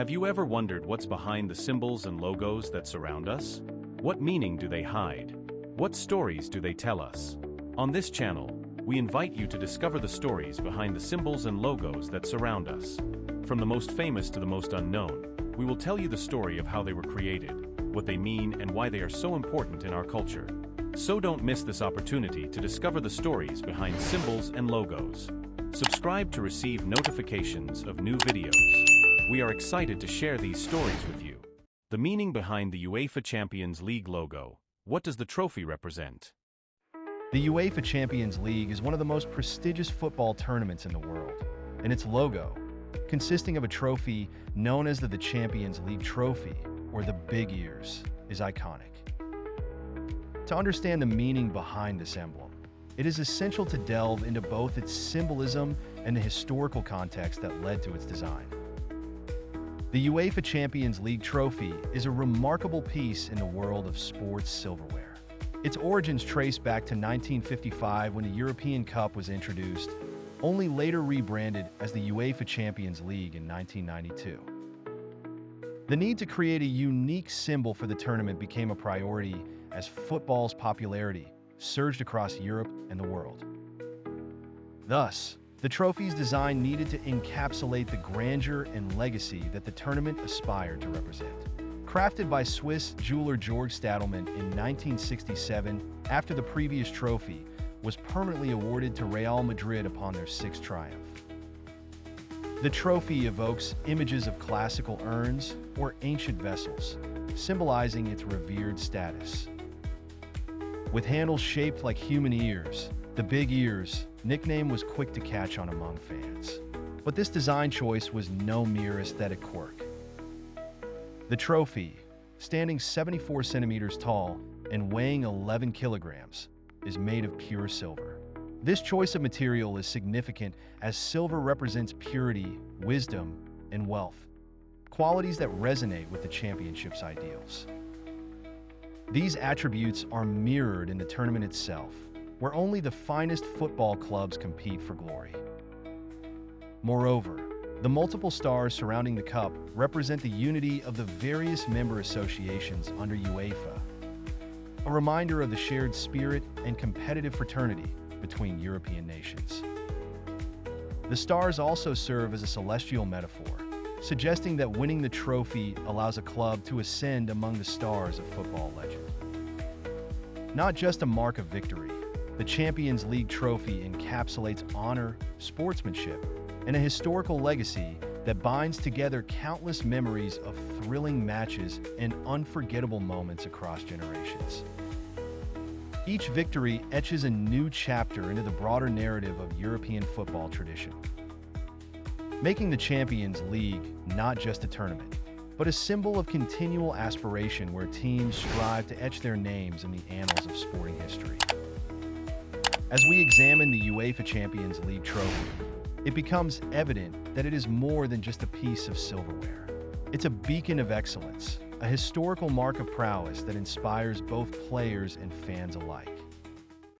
Have you ever wondered what's behind the symbols and logos that surround us? What meaning do they hide? What stories do they tell us? On this channel, we invite you to discover the stories behind the symbols and logos that surround us. From the most famous to the most unknown, we will tell you the story of how they were created, what they mean, and why they are so important in our culture. So don't miss this opportunity to discover the stories behind symbols and logos. Subscribe to receive notifications of new videos. We are excited to share these stories with you. The meaning behind the UEFA Champions League logo. What does the trophy represent? The UEFA Champions League is one of the most prestigious football tournaments in the world, and its logo, consisting of a trophy known as the Champions League Trophy, or the Big Ears, is iconic. To understand the meaning behind this emblem, it is essential to delve into both its symbolism and the historical context that led to its design. The UEFA Champions League Trophy is a remarkable piece in the world of sports silverware. Its origins trace back to 1955 when the European Cup was introduced, only later rebranded as the UEFA Champions League in 1992. The need to create a unique symbol for the tournament became a priority as football's popularity surged across Europe and the world. Thus, the trophy's design needed to encapsulate the grandeur and legacy that the tournament aspired to represent. Crafted by Swiss jeweler Georg Stadelmann in 1967, after the previous trophy was permanently awarded to Real Madrid upon their sixth triumph. The trophy evokes images of classical urns or ancient vessels, symbolizing its revered status. With handles shaped like human ears, the Big Ears nickname was quick to catch on among fans. But this design choice was no mere aesthetic quirk. The trophy, standing 74 centimeters tall and weighing 11 kilograms, is made of pure silver. This choice of material is significant as silver represents purity, wisdom, and wealth, qualities that resonate with the championship's ideals. These attributes are mirrored in the tournament itself, where only the finest football clubs compete for glory. Moreover, the multiple stars surrounding the cup represent the unity of the various member associations under UEFA, a reminder of the shared spirit and competitive fraternity between European nations. The stars also serve as a celestial metaphor, suggesting that winning the trophy allows a club to ascend among the stars of football legend. Not just a mark of victory, the Champions League trophy encapsulates honor, sportsmanship, and a historical legacy that binds together countless memories of thrilling matches and unforgettable moments across generations. Each victory etches a new chapter into the broader narrative of European football tradition, making the Champions League not just a tournament, but a symbol of continual aspiration where teams strive to etch their names in the annals of sporting history. As we examine the UEFA Champions League trophy, it becomes evident that it is more than just a piece of silverware. It's a beacon of excellence, a historical mark of prowess that inspires both players and fans alike.